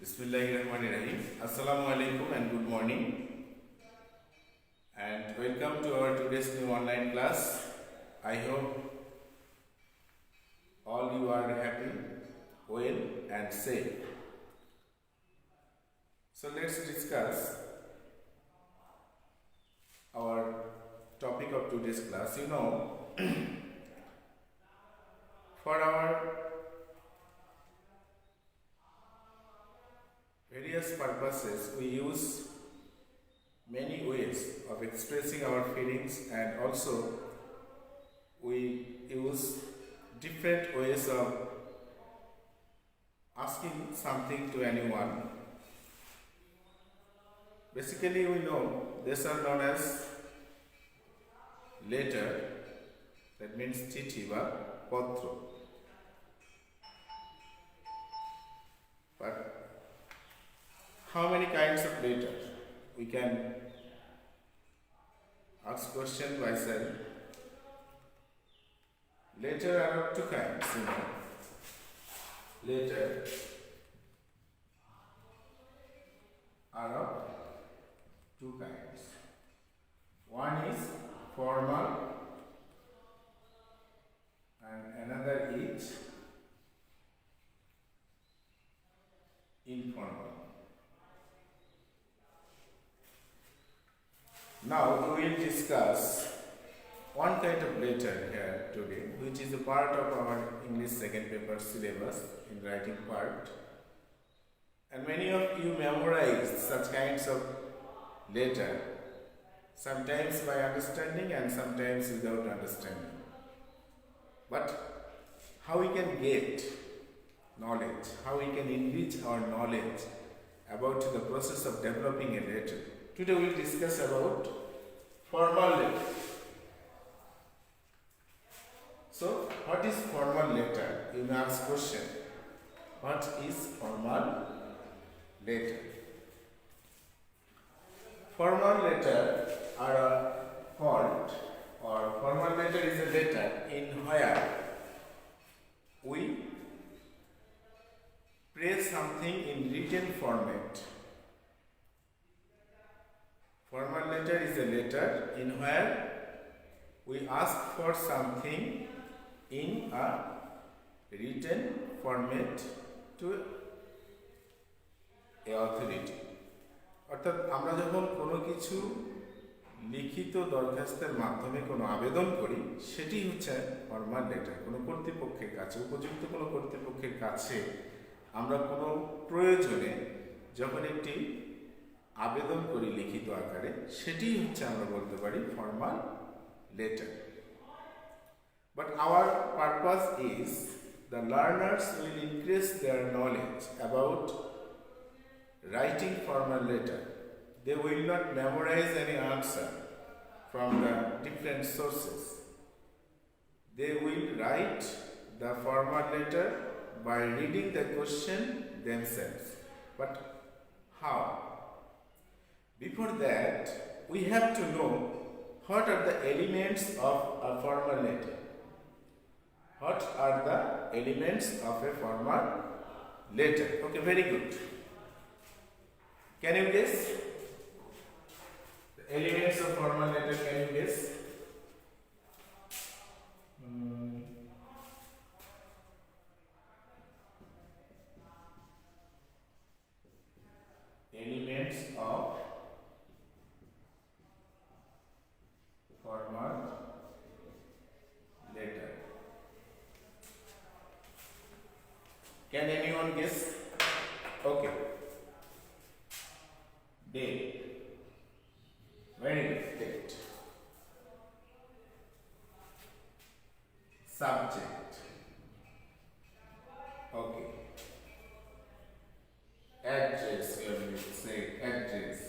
Bismillahirrahmanirrahim. Assalamu alaikum and good morning. And welcome to our today's new online class. I hope all you are happy, well and safe. So let's discuss our topic of today's class. For our various purposes, we use many ways of expressing our feelings, and also we use different ways of asking something to anyone. Basically, we know these are known as letter, that means chithi ba patro. But how many kinds of letter? We can ask question by saying letter are of two kinds. Letter are of two kinds. One is formal and another is informal. Now we will discuss one kind of letter here today, which is a part of our English second paper syllabus in writing part. And many of you memorize such kinds of letter, sometimes by understanding and sometimes without understanding. But how we can get knowledge, how we can enrich our knowledge about the process of developing a letter. Today we will discuss about formal letter. So, what is formal letter? You may ask question. What is formal letter? Formal letter are called, or formal letter is a letter in where we praise something in written format. Formal letter is a letter in where we ask for something in a written format to a authority. অর্থাৎ আমরা যখন কোনো কিছু লিখিত দরখাস্তের মাধ্যমে কোনো আবেদন করি, সেটি হচ্ছে ফর্মাল লেটার। কোনো কর্তৃপক্ষের কাছে, উপযুক্ত কোনো কর্তৃপক্ষের কাছে আমরা কোনো প্রয়োজনে যখন একটি আবেদন করি লিখিত আকারে, সেটি হচ্ছে আমরা বলতে পারি formal letter. But our purpose is the learners will increase their knowledge about writing formal letter. They will not memorize any answer from the different sources. They will write the formal letter by reading the question themselves. But how? Before that, we have to know what are the elements of a formal letter. What are the elements of a formal letter? Okay, very good. Can you guess? The elements of formal letter, can you guess? Elements of formal letter. Can anyone guess? Okay. Date. Very good. Date. Subject. Okay. Address. We will say address.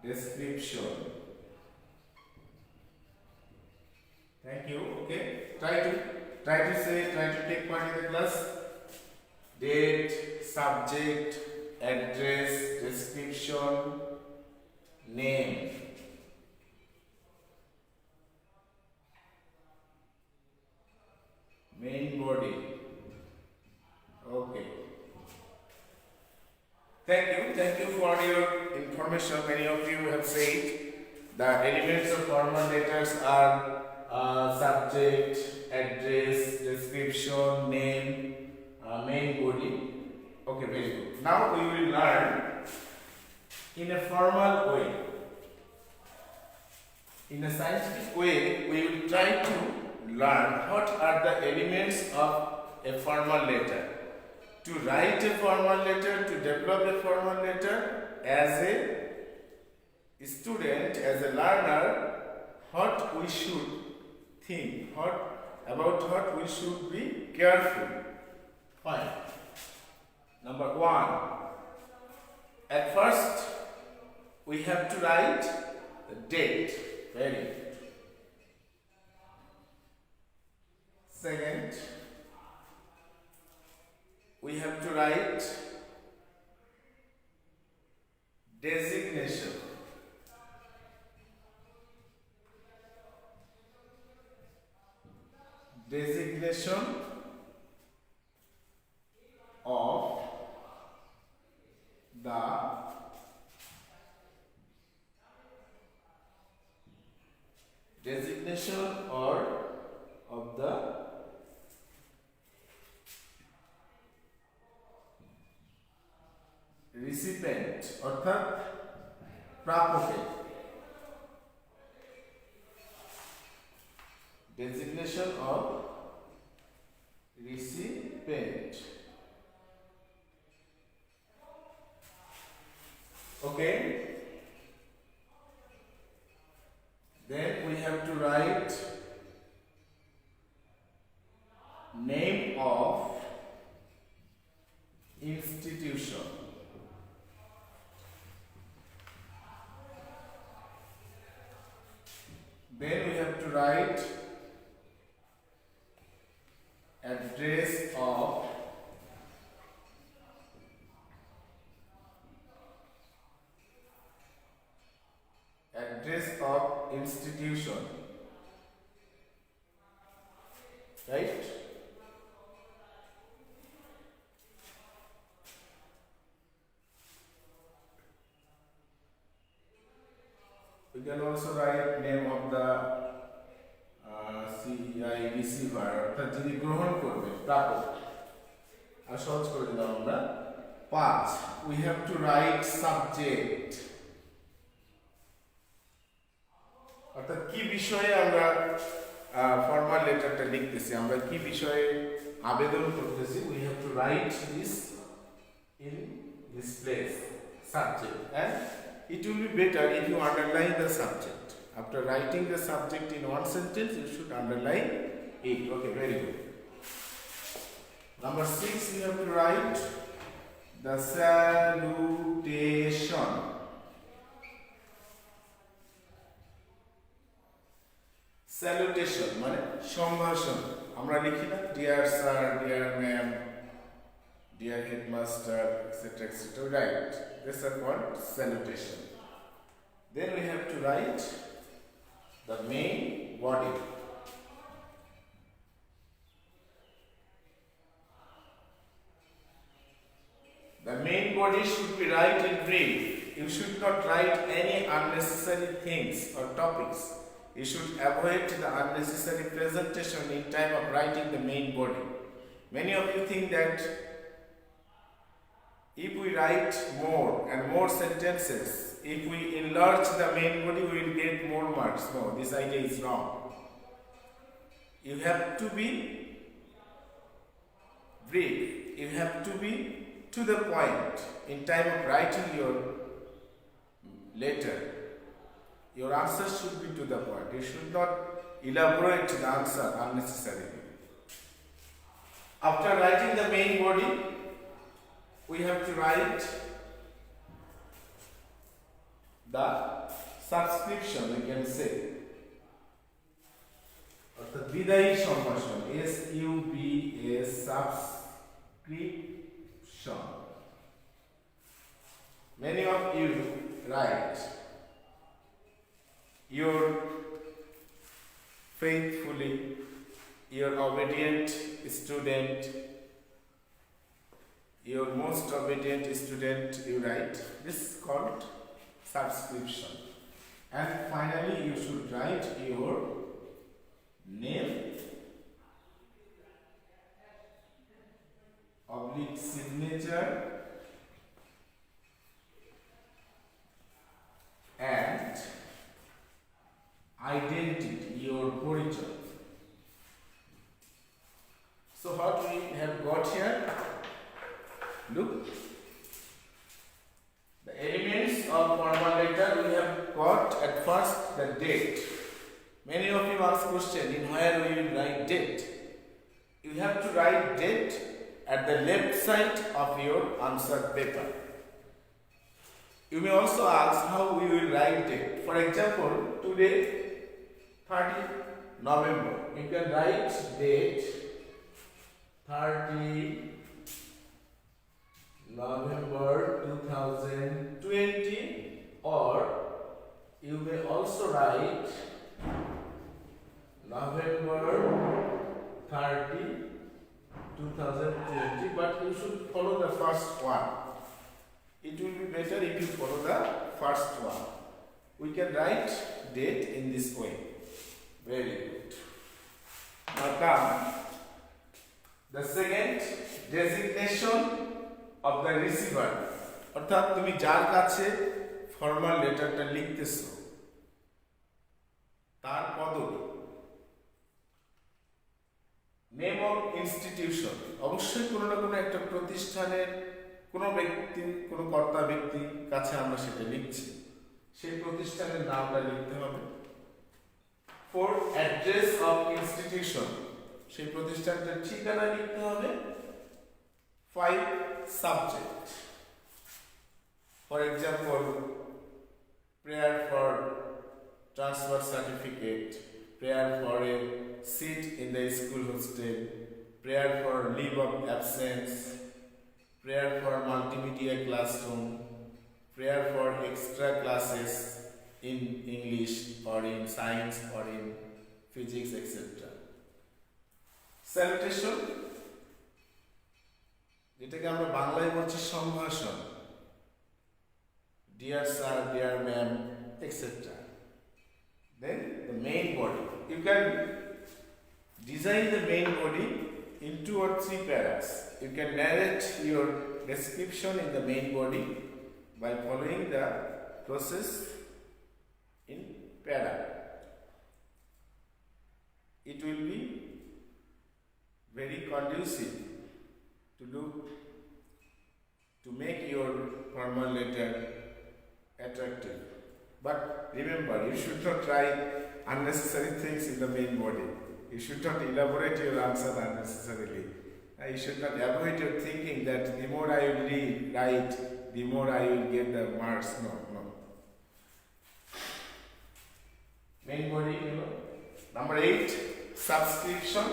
Description. Thank you. Okay. Try to take part in the class. Date, subject, address, description, name. Main body. Okay. Thank you for your information. Many of you have said the elements of formal letters are subject, address, description, name, main body. Okay, very good. Now we will learn in a formal way. In a scientific way, we will try to learn what are the elements of a formal letter. To write a formal letter, to develop a formal letter, as a student, as a learner, what we should think, about what we should be careful. Fine. Number one, at first we have to write the date. Very good. Second, we have to write designation. Designation of the recipient অর্থাৎ প্রাপকের designation of recipient. Okay, then we have to write name of institution. Then we have to write address of institution, right? We can also write name of the CI receiver, অর্থাৎ যিনি গ্রহণ করবে প্রাপক। আর সহজ করে দিলাম আমরা। 5, we have to write subject, অর্থাৎ কি বিষয়ে আমরা ফর্মাল লেটারটা লিখতেছি, আমরা কি বিষয়ে আবেদন করতেছি। we have to write this in this place, subject, and it will be better if you underline the subject. After writing the subject in one sentence, you should underline it. Okay, very good. Number 6, you have to write the salutation. Salutation মানে সম্ভাষণ। আমরা লিখি না dear sir, dear ma'am, dear headmaster, etc., etc. Right? These are called salutation. Then we have to write the main body. The main body should be write in brief. You should not write any unnecessary things or topics. You should avoid the unnecessary presentation in time of writing the main body. Many of you think that if we write more and more sentences, if we enlarge the main body, we will get more marks. No, this idea is wrong. You have to be brief. You have to be to the point in time of writing your letter. Your answer should be to the point. You should not elaborate the answer unnecessarily. After writing the main body, we have to write the subscription, we can say. অর্থাৎ বিদায়ী সম্ভাষণ, SUBS, subscription. Many of you write your faithfully, your obedient student, your most obedient student, you write. This is called subscription. And finally, you should write your name, oblique signature, and identity, your origin. So what we have got here, look, the elements of formal letter we have got. At first, the date. Many of you ask question in where we will write date. You have to write date at the left side of your answer paper. You may also ask how we will write date. For example, today 30 November. You can write date 30 November 2020, or you may also write November 30 2020, but you should follow the first one. It will be better if you follow the first one. We can write date in this way. Very good. Now come the second, designation of the receiver. অর্থাৎ তুমি যার কাছে formal লেটারটা লিখতেছো তার পদবি। Name of institution, অবশ্যই কোনো না কোনো একটা প্রতিষ্ঠানের কোনো ব্যক্তি, কোনো কর্তা ব্যক্তি কাছে আমরা সেটা লিখছি, সেই প্রতিষ্ঠানের নামটা লিখতে হবে। ফর অ্যাড্রেস অফ ইনস্টিটিউশন, সেই প্রতিষ্ঠানটার ঠিকানা লিখতে হবে। 5 subject, for example prayer for transfer certificate, prayer for a seat in the school hostel, prayer for leave of absence, prayer for multimedia classroom, prayer for extra classes in English or in science or in physics, etc. Salutation, যেটাকে আমরা বাংলায় বলছি সম্ভাষণ, dear sir, dear ma'am, etc. Then the main body, you can design the main body in 2 or 3 paras. You can narrate your description in the main body by following the process in para. It will be very conducive to make your formal letter attractive. But remember, you should not write unnecessary things in the main body. You should not elaborate your answer unnecessarily. You should not avoid your thinking that the more I will write, the more I will get the marks. No. Main body, Number 8, subscription.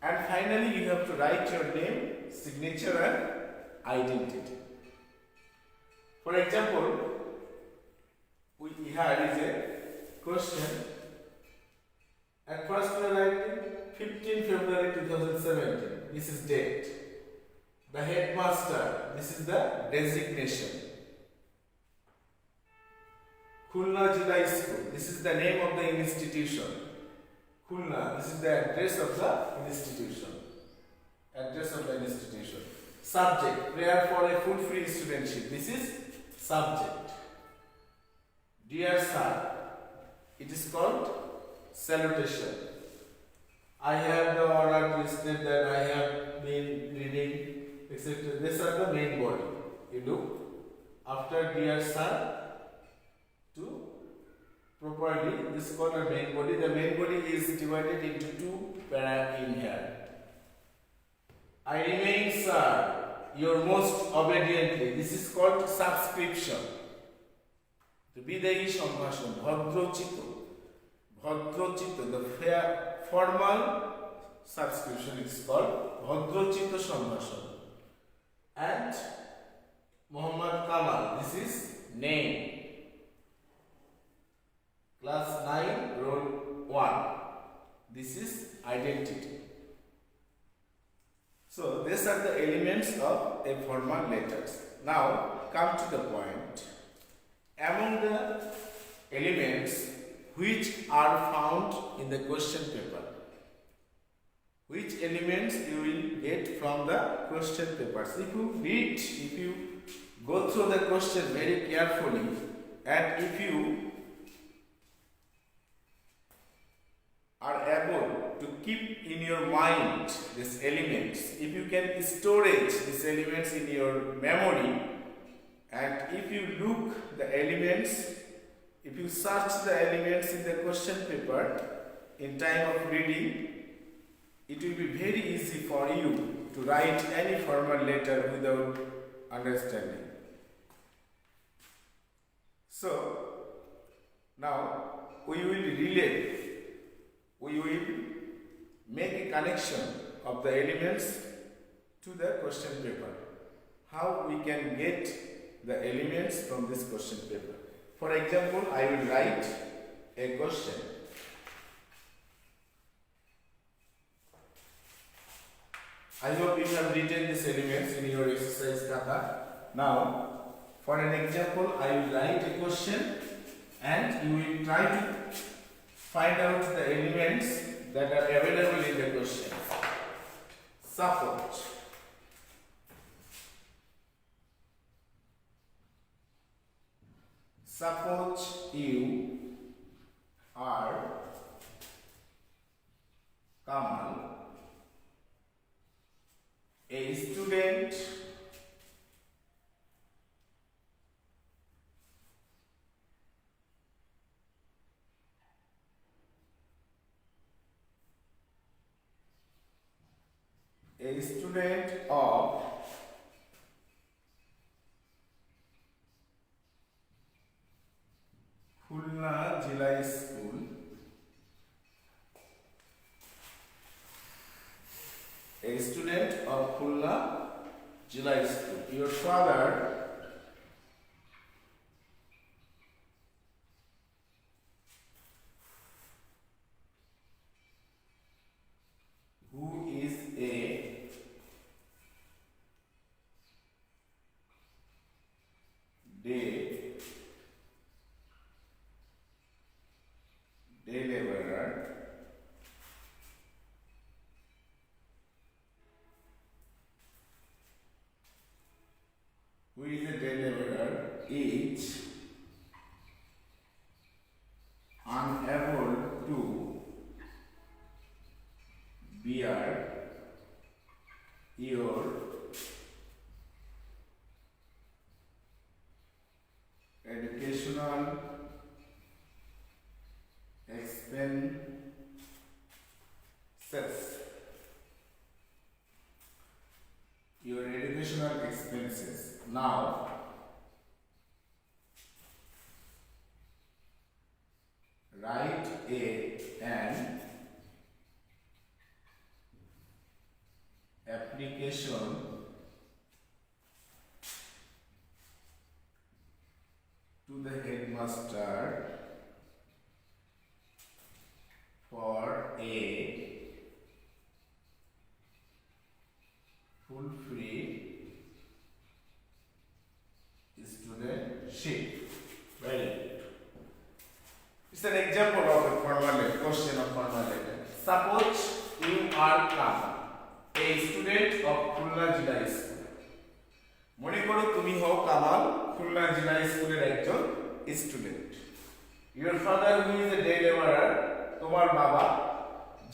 And finally, you have to write your name, signature, and identity. For example, here is a question. At first, we are writing 15 February 2017. This is date. The headmaster, this is the designation. Khulna July School, this is the name of the institution. Khulna, this is the address of the institution. Address of the institution. Subject, prayer for a food-free studentship. This is subject. Dear sir, it is called salutation. I have the honor to state that I have been reading, etc. These are the main body. You do after dear sir to properly, this is called a main body. The main body is divided into 2 para in here. I remain sir, your most obediently. This is called subscription. To be the সম্ভাষণ, ভদ্রচিত, the fair formal subscription is called ভদ্রচিত সম্ভাষণ. And Muhammad Kamal, this is name. Class 9, roll 1. This is identity. So these are the elements of a formal letters. Now come to the point. Among the elements which are found in the question paper, which elements you will get from the question papers. If you go through the question very carefully, and if you are able to keep in your mind these elements, if you can storage these elements in your memory, and if you look the elements, if you search the elements in the question paper in time of reading, it will be very easy for you to write any formal letter without understanding. So now we will make a connection of the elements to the question paper. How we can get the elements from this question paper? For example, I will write a question. I hope you have written these elements in your exercise kata. Now, for an example, I will write a question and you will try to find out the elements that are available in the question. Suppose you are Kamal, a student of Khulna Jilai School, a student of Khulna Jilai School. Your father who is a day laborer, is unable to bear your educational expenses. Your educational expenses. Now, write an application to the headmaster for a full free studentship. Very good. It's an example of a formal letter, question of formal letter. Suppose you are Kamal, a student of Khulna Jilai School. মনে করো তুমি হও কামাল, খুলনা জিলা স্কুলের একজন student. Your father who is a day laborer, তোমার বাবা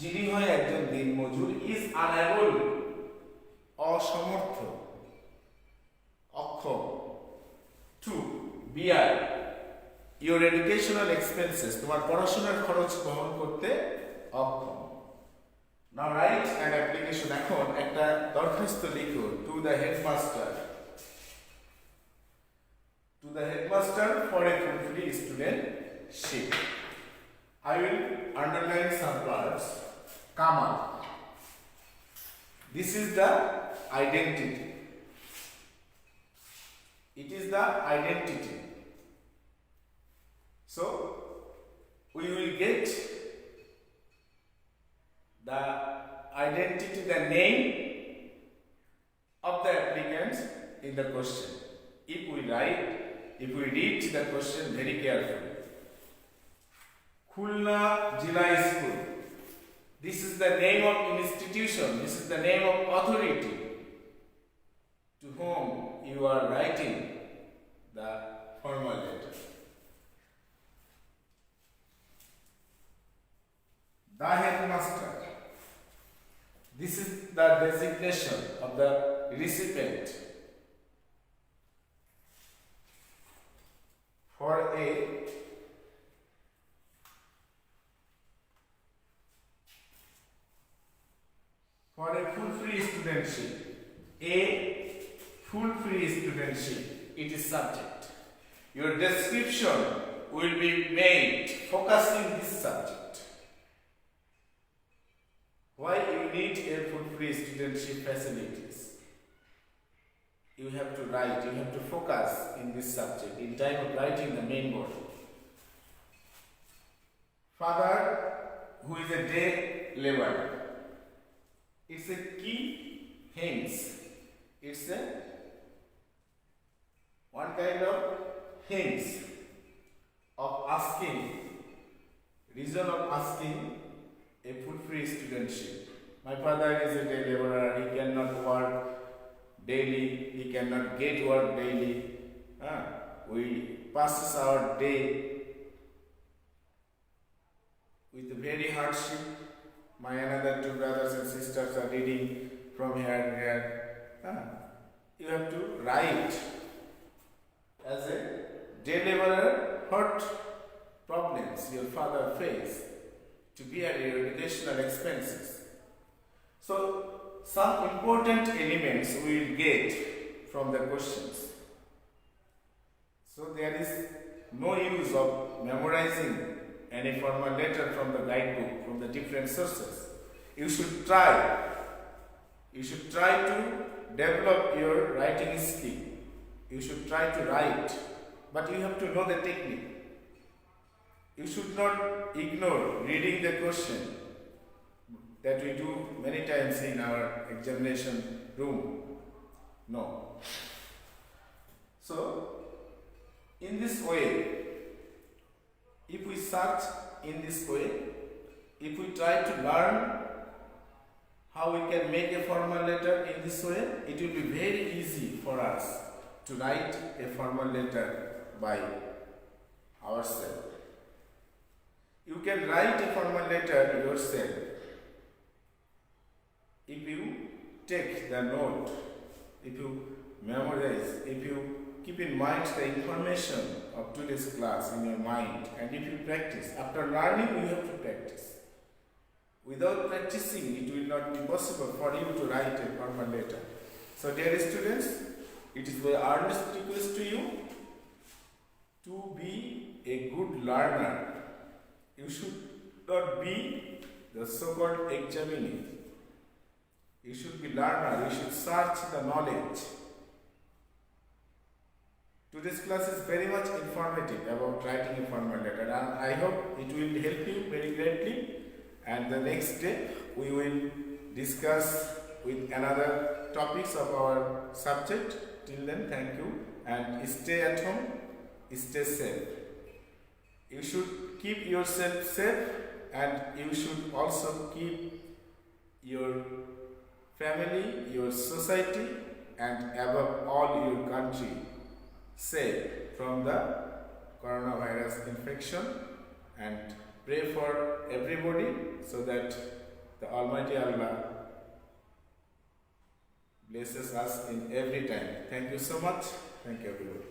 যিনি হয় একজন দিনমজুর, is unable, অসমর্থ, অক্ষম, to bear your educational expenses, তোমার পড়াশোনার খরচ বহন করতে অক্ষম। Now write an application, এখন একটা দরখাস্ত লিখো to the headmaster for a full free studentship. I will underline some words. Kamal, this is the identity. It is the identity. So we will get the identity, the name of the applicants in the question. If we read the question very carefully. Khulna Jila School. This is the name of institution, this is the name of authority to whom you are writing the formal letter. The headmaster. This is the designation of the recipient for a full free studentship. A full free studentship, it is subject. Your description will be made focusing this subject. Why you need a full free studentship facilities? You have to write, you have to focus in this subject in time of writing the main body. Father, who is a day laborer. It's a key hints. It's a one kind of hints of asking, reason of asking a full free studentship. My father is a day laborer, he cannot work daily, he cannot get work daily. We passes our day with very hardship. My another two brothers and sisters are reading from here and here. You have to write as a day laborer what problems your father faced to bear your educational expenses. So some important elements we will get from the questions. So there is no use of memorizing any formal letter from the guidebook, from the different sources. You should try to develop your writing skill. You should try to write, but you have to know the technique. You should not ignore reading the question that we do many times in our examination room. No. So, in this way, if we search in this way, if we try to learn how we can make a formal letter in this way, it will be very easy for us to write a formal letter by ourselves. You can write a formal letter yourself if you take the note, if you memorize, if you keep in mind the information of today's class in your mind, and if you practice. After learning, you have to practice. Without practicing, it will not be possible for you to write a formal letter. So, dear students, it is my earnest request to you to be a good learner. You should not be the so-called examinee. You should be learner. You should search the knowledge. Today's class is very much informative about writing a formal letter, and I hope it will help you very greatly. And the next day we will discuss with another topics of our subject. Till then, thank you, and stay at home, stay safe. You should keep yourself safe, and you should also keep your family, your society, and above all your country safe from the coronavirus infection, and pray for everybody so that the Almighty Allah blesses us in every time. Thank you so much. Thank you, everybody.